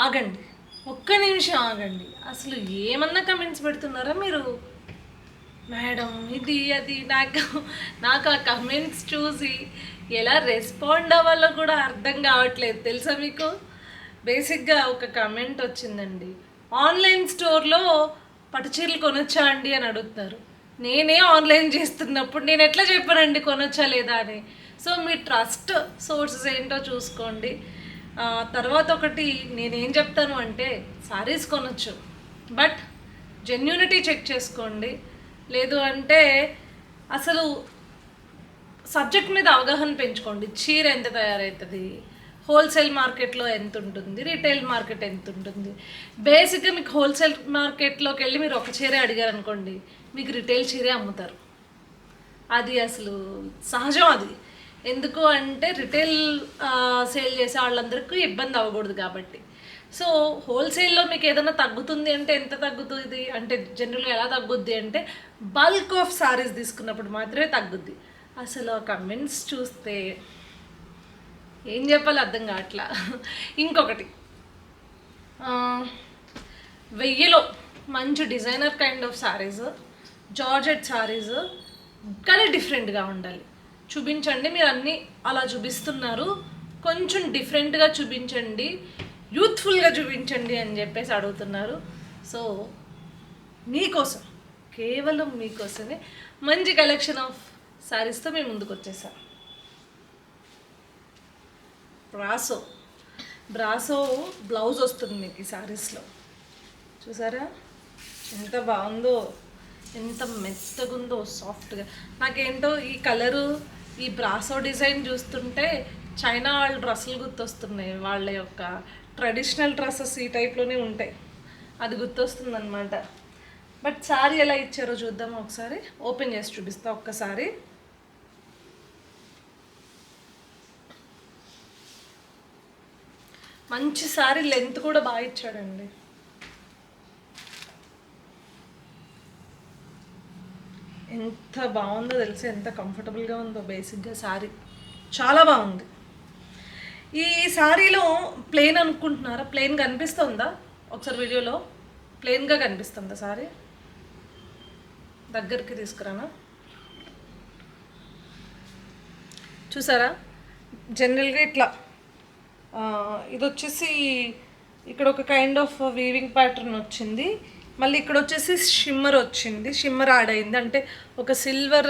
ఆగండి, ఒక్క నిమిషం ఆగండి. అసలు ఏమన్నా కమెంట్స్ పెడుతున్నారా మీరు? మేడం ఇది అది నాకు ఆ కమెంట్స్ చూసి ఎలా రెస్పాండ్ అవ్వాలో కూడా అర్థం కావట్లేదు తెలుసా మీకు. బేసిక్గా ఒక కమెంట్ వచ్చిందండి, ఆన్లైన్ స్టోర్లో పట్టుచీరలు కొనొచ్చా అండి అని అడుగుతున్నారు. నేనే ఆన్లైన్ చేస్తున్నప్పుడు నేను ఎట్లా చెప్పానండి కొనొచ్చా లేదా అని. సో మీ ట్రస్ట్ సోర్సెస్ ఏంటో చూసుకోండి. తర్వాత ఒకటి నేనేం చెప్తాను అంటే, సారీస్ కొనొచ్చు బట్ జెన్యూనిటీ చెక్ చేసుకోండి. లేదు అంటే అసలు సబ్జెక్ట్ మీద అవగాహన పెంచుకోండి. చీర ఎంత తయారవుతుంది, హోల్సేల్ మార్కెట్లో ఎంత ఉంటుంది, రీటైల్ మార్కెట్ ఎంత ఉంటుంది. బేసిక్గా మీకు హోల్సేల్ మార్కెట్లోకి వెళ్ళి మీరు ఒక చీరే అడిగారు అనుకోండి, మీకు రిటైల్ చీరే అమ్ముతారు. అది అసలు సహజం. అది ఎందుకు అంటే రిటైల్ సేల్ చేసే వాళ్ళందరికీ ఇబ్బంది అవ్వకూడదు కాబట్టి. సో హోల్సేల్లో మీకు ఏదైనా తగ్గుతుంది అంటే ఎంత తగ్గుతుంది అంటే, జనరల్గా ఎలా తగ్గుద్ది అంటే బల్క్ ఆఫ్ సారీస్ తీసుకున్నప్పుడు మాత్రమే తగ్గుద్ది. అసలు ఆ కమెంట్స్ చూస్తే ఏం చెప్పాలో అర్థం కావట్లా. ఇంకొకటి, 1000లో మంచి designer kind of saris, georgette saris కానీ డిఫరెంట్గా ఉండాలి చూపించండి. మీరు అన్నీ అలా చూపిస్తున్నారు, కొంచెం డిఫరెంట్గా చూపించండి, యూత్ఫుల్గా చూపించండి అని చెప్పేసి అడుగుతున్నారు. సో మీకోసం, కేవలం మీకోసమే మంచి కలెక్షన్ ఆఫ్ శారీస్తో మేము ముందుకు వచ్చేసాం. బ్రాసో బ్లౌజ్ వస్తుంది మీకు ఈ శారీస్లో. చూసారా ఎంత బాగుందో, ఎంత మెత్తగుందో, సాఫ్ట్గా. నాకేంటో ఈ కలరు, ఈ బ్రాసో డిజైన్ చూస్తుంటే చైనా వాళ్ళ డ్రెస్సులు గుర్తొస్తున్నాయి. వాళ్ళ యొక్క ట్రెడిషనల్ డ్రెస్సెస్ ఈ టైప్లోనే ఉంటాయి, అది గుర్తొస్తుంది అనమాట. బట్ శారీ ఎలా ఇచ్చారో చూద్దామా ఒకసారి. ఓపెన్ చేసి చూపిస్తా ఒక్కసారి. మంచి శారీ, లెంత్ కూడా బాగా ఇచ్చాడండి. ఎంత బాగుందో తెలిసి, ఎంత కంఫర్టబుల్గా ఉందో. బేసిక్గా శారీ చాలా బాగుంది. ఈ శారీలో ప్లెయిన్ అనుకుంటున్నారా? ప్లెయిన్ కనిపిస్తుందా? ఒకసారి వీడియోలో ప్లెయిన్గా కనిపిస్తుందా శారీ? దగ్గరికి తీసుకురానా? చూసారా, జనరల్గా ఇట్లా ఇది వచ్చేసి ఇక్కడ ఒక కైండ్ ఆఫ్ వీవింగ్ ప్యాటర్న్ వచ్చింది. మళ్ళీ ఇక్కడ వచ్చేసి షిమ్మర్ వచ్చింది, షిమ్మర్ యాడ్ అయింది. అంటే ఒక silver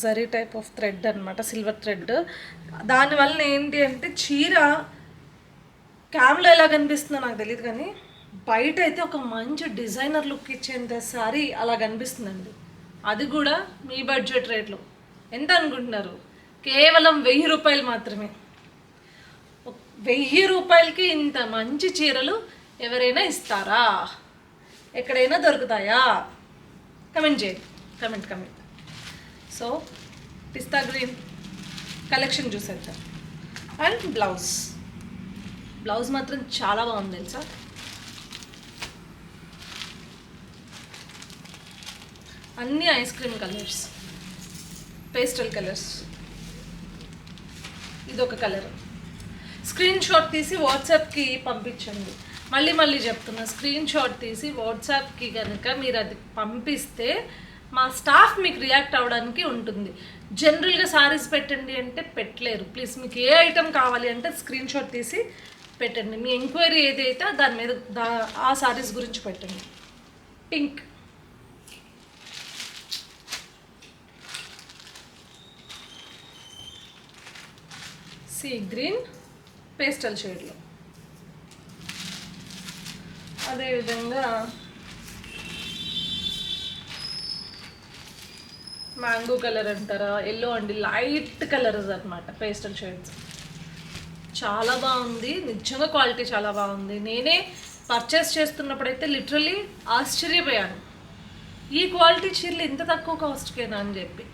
zari type of thread అనమాట, సిల్వర్ థ్రెడ్. దానివల్ల ఏంటి అంటే చీర క్యామ్లో ఎలా కనిపిస్తుందో నాకు తెలియదు, కానీ బయట అయితే ఒక మంచి డిజైనర్ లుక్ ఇచ్చేంత సారీ అలా కనిపిస్తుందండి. అది కూడా మీ బడ్జెట్ రేట్లో. ఎంత అనుకుంటున్నారు? కేవలం 1000 రూపాయలు మాత్రమే. 1000 రూపాయలకి ఇంత మంచి చీరలు ఎవరైనా ఇస్తారా? ఎక్కడైనా దొరుకుతాయా? కమెంట్ చేయండి, కమెంట్. సో పిస్తా గ్రీన్ కలెక్షన్ చూసేద్దాం. అండ్ బ్లౌజ్ మాత్రం చాలా బాగుంది తెలుసా. అన్నీ ice cream colours, pastel colours. ఇదొక కలర్. స్క్రీన్ షాట్ తీసి వాట్సాప్కి పంపించండి. మళ్ళీ చెప్తున్నా, స్క్రీన్ షాట్ తీసి వాట్సాప్కి కనుక మీరు అది పంపిస్తే మా స్టాఫ్ మీకు రియాక్ట్ అవ్వడానికి ఉంటుంది. జనరల్గా సారీస్ పెట్టండి అంటే పెట్టలేరు. ప్లీజ్ మీకు ఏ ఐటెం కావాలి అంటే స్క్రీన్ షాట్ తీసి పెట్టండి. మీ ఎంక్వైరీ ఏదైతే దాని మీద ఆ సారీస్ గురించి పెట్టండి. పింక్, సీ గ్రీన్ పేస్టల్ షేడ్లో, అదేవిధంగా మ్యాంగో కలర్ అంటారా, ఎల్లో అండి, లైట్ కలర్స్ అనమాట, పేస్టల్ షేడ్స్. చాలా బాగుంది, నిజంగా క్వాలిటీ చాలా బాగుంది. నేనే పర్చేస్ చేస్తున్నప్పుడైతే లిటరలీ ఆశ్చర్యపోయాను, ఈ క్వాలిటీ చీరలు ఇంత తక్కువ కాస్ట్కేనా అని చెప్పి.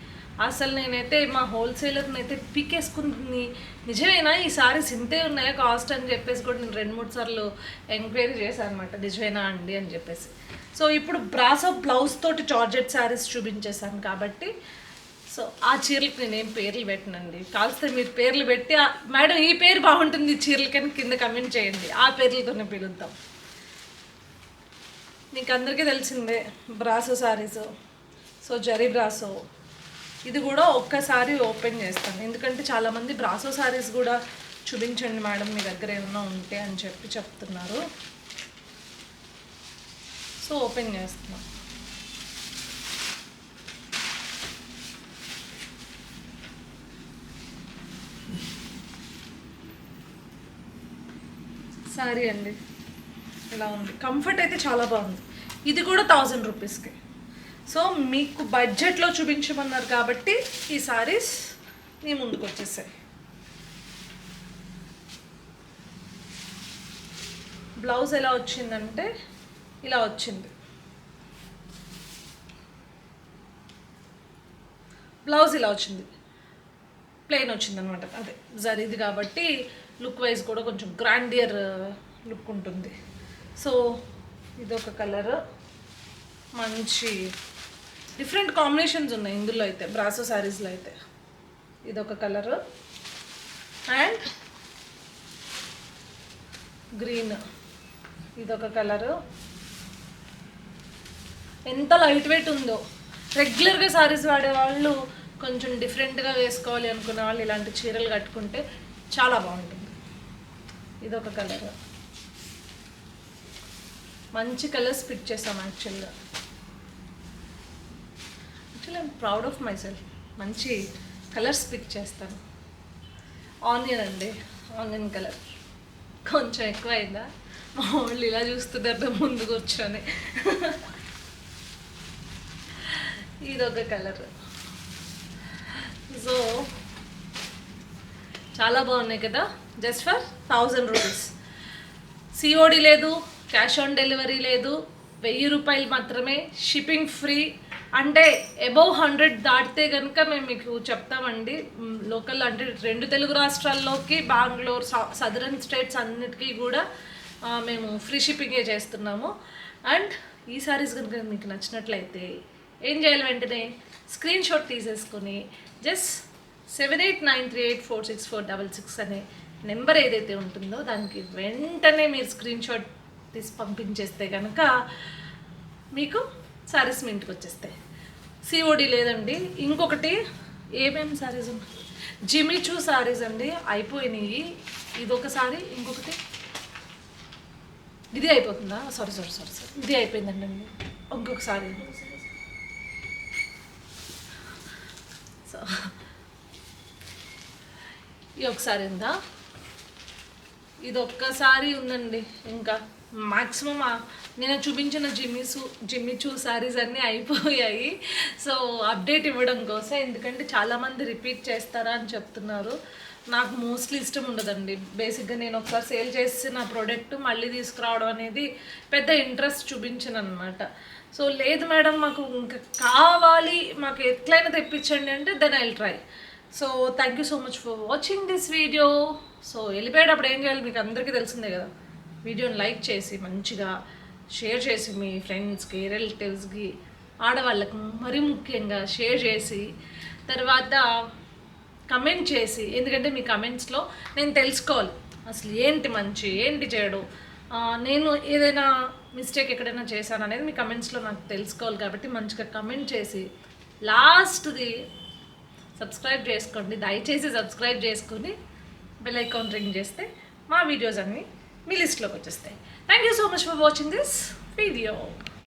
అసలు నేనైతే మా హోల్సేలర్ని అయితే పీకేసుకుంటుంది, నిజమేనా ఈ సారీస్ ఇంతే ఉన్నాయా కాస్ట్ అని చెప్పేసి కూడా నేను 2-3 సార్లు ఎంక్వైరీ చేశాను అనమాట, నిజమేనా అండి అని చెప్పేసి. సో ఇప్పుడు బ్రాసో బ్లౌజ్ తోటి జార్జెట్ శారీస్ చూపించేశాను కాబట్టి సో ఆ చీరలకు నేనేం పేర్లు పెట్టనండి. కాల్స్తే మీరు పేర్లు పెట్టి మేడం ఈ పేరు బాగుంటుంది ఈ చీరలకని కింద కమెంట్ చేయండి, ఆ పేర్లతోనే పిలుద్దాం. మీకు అందరికీ తెలిసిందే brasso saris. So zari brasso ఇది కూడా ఒక్కసారి ఓపెన్ చేస్తాను, ఎందుకంటే చాలామంది బ్రాసో శారీస్ కూడా చూపించండి మేడం మీ దగ్గర ఏమైనా ఉంటే అని చెప్తున్నారు. సో ఓపెన్ చేస్తున్నాం. సారీ అండి ఇలా ఉంది, కంఫర్ట్ అయితే చాలా బాగుంది. ఇది కూడా 1000 రూపీస్కి. సో మీకు బడ్జెట్లో చూపించమన్నారు కాబట్టి ఈ సారీస్ మీ ముందుకు వచ్చేసాయి. బ్లౌజ్ ఎలా వచ్చిందంటే ఇలా వచ్చింది. బ్లౌజ్ ఇలా వచ్చింది, ప్లెయిన్ వచ్చింది అనమాట. అదే జరీది కాబట్టి లుక్ వైజ్ కూడా కొంచెం గ్రాండియర్ లుక్ ఉంటుంది. సో ఇదొక కలర్, మంచి డిఫరెంట్ కాంబినేషన్స్ ఉన్నాయి ఇందులో అయితే, బ్రాసో శారీస్లో అయితే. ఇదొక కలరు అండ్ గ్రీన్, ఇదొక కలరు. ఎంత లైట్ వెయిట్ ఉందో. రెగ్యులర్గా శారీస్ వాడేవాళ్ళు కొంచెం డిఫరెంట్గా వేసుకోవాలి అనుకునే వాళ్ళు ఇలాంటి చీరలు కట్టుకుంటే చాలా బాగుంటుంది. ఇదొక కలర్, మంచి కలర్స్ పిక్ చేసాం యాక్చువల్గా. I'm proud of my self, మంచి కలర్స్ పిక్ చేస్తాను. ఆనియన్ అండి, ఆనియన్ కలర్ కొంచెం ఎక్కువైందా? మా వాళ్ళు ఇలా చూస్తున్నారు ముందు కూర్చొని. ఇదొక కలర్. సో చాలా బాగున్నాయి కదా, జస్ట్ ఫర్ 1000 రూపీస్. సిఓడి లేదు, క్యాష్ ఆన్ డెలివరీ లేదు, 1000 రూపాయలు మాత్రమే, షిప్పింగ్ ఫ్రీ. అంటే అబౌవ్ 100 దాటితే కనుక మేము మీకు చెప్తామండి. లోకల్ అంటే 2 తెలుగు రాష్ట్రాల్లోకి, బెంగళూరు, సదరన్ స్టేట్స్ అన్నిటికీ కూడా మేము ఫ్రీ షిప్పింగే చేస్తున్నాము. అండ్ ఈ సారీస్ కనుక మీకు నచ్చినట్లయితే ఏం చేయాలి, వెంటనే స్క్రీన్ షాట్ తీసేసుకొని జస్ట్ 7893846466 అనే నెంబర్ ఏదైతే ఉంటుందో దానికి వెంటనే మీరు స్క్రీన్ షాట్ తీసి పంపించేస్తే కనుక మీకు సారీస్ మీ ఇంటికి వచ్చేస్తాయి. సిఓడి లేదండి. ఇంకొకటి ఏమేమి సారీస్ ఉన్నాయి, జిమిచూ సారీస్ అండి, అయిపోయినాయి. ఇదొక సారీ, ఇంకొకటి ఇది అయిపోతుందా? సారీ ఇది అయిపోయిందండి. ఇంకొక సారీ, సో ఇది ఒకసారి ఉందా, ఇది ఒక్కసారి ఉందండి. ఇంకా మ్యాక్సిమం నేను చూపించిన జిమ్మిచూ శారీస్ అన్నీ అయిపోయాయి. సో అప్డేట్ ఇవ్వడం కోసం, ఎందుకంటే చాలామంది రిపీట్ చేస్తారా అని చెప్తున్నారు. నాకు మోస్ట్లీ ఇష్టం ఉండదండి. బేసిక్గా నేను ఒకసారి సేల్ చేసిన ప్రోడక్ట్ మళ్ళీ తీసుకురావడం అనేది పెద్ద ఇంట్రెస్ట్ చూపించను అనమాట. సో లేదు మేడం మాకు ఇంకా కావాలి, మాకు ఎట్లయినా తెప్పించండి అంటే then I will try. So thank you so much for watching this video. So వెళ్ళిపోయేటప్పుడు ఏం చేయాలి మీకు అందరికీ తెలిసిందే కదా, వీడియోని లైక్ చేసి మంచిగా షేర్ చేసి మీ ఫ్రెండ్స్కి, రిలేటివ్స్కి, ఆడవాళ్ళకు మరీ ముఖ్యంగా షేర్ చేసి, తర్వాత కమెంట్ చేసి, ఎందుకంటే మీ కమెంట్స్లో నేను తెలుసుకోవాలి అసలు ఏంటి మంచి ఏంటి చెడు, నేను ఏదైనా మిస్టేక్ ఎక్కడైనా చేశాను అనేది మీ కమెంట్స్లో నాకు తెలుసుకోవాలి. కాబట్టి మంచిగా కమెంట్ చేసి లాస్ట్ది సబ్స్క్రైబ్ చేసుకోండి. దయచేసి సబ్స్క్రైబ్ చేసుకుని బెల్ ఐకాన్ రింగ్ చేస్తే మా వీడియోస్ అన్నీ మీ లిస్ట్లోకి వచ్చేస్తాయి. Thank you so much for watching this video.